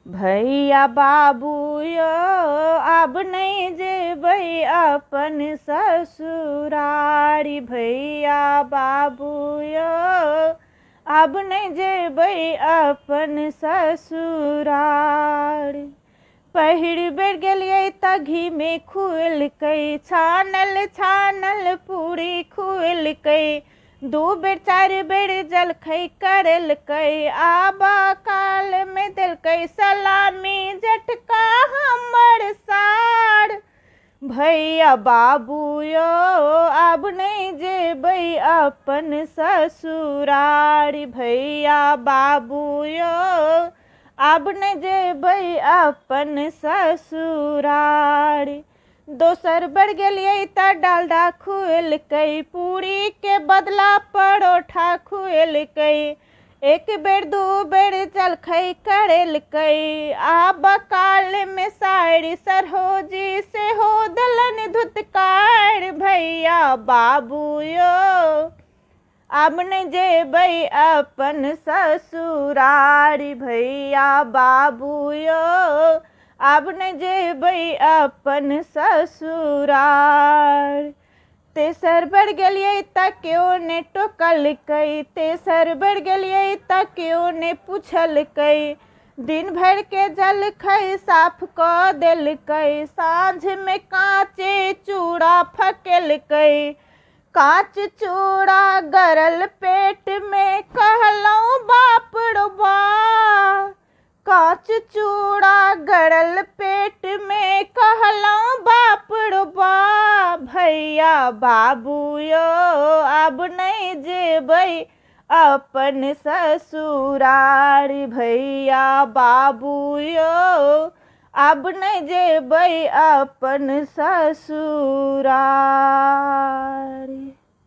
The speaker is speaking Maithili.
भैया बाबू यो अब नहीं जेबै अपन ससुरारी। भैया बाबू यो अब नहीं जेबै अपन ससुरारी। पहिर बेर गेलियै तऽ घी में खुएलकै, छानल छानल पूरी खुएलकै। 2 बेर 4 बेर जलखै करेलकै, आबा काल में देलकै सलामी झटका हमर सार। भैया बाबू यो अब नहीं जेबै अपन ससुरारी। भैया बाबू यो अब नहीं जेबै अपन ससुरारी। दोसर बेर गेलियै तऽ डालडा खुएलकै, पूरी के बदला परोठा खुएलकै। 1 बेर 2 बेर जलखै करेलकै, आब काल में साड़ी सरहोजी सेहो देलन धुतकार। भैया बाबू यो अब नहीं जेबै अपन ससुरारी। भैया बाबू यो अब नहीं जेबै अपन ससुरार। तेसर बेर गेलियै तऽ केओ ने टोकलकै, तेसर बेर गेलियै तऽ केओ ने पूछलकै। दिन भर के जलखै साफ कऽ देलकै, साँझ में काँचे चूड़ा फकेलकै। काँच चूड़ा गरल पेट में कहलौं बाप रो बा। काँच चूड़ा गरल पेट में कहलौं बाप रो बा। भैया बाबू यो अब नहीं जेबै अपन ससुरारी। भैया बाबू यो अब नहीं जेबै अपन ससुरारी।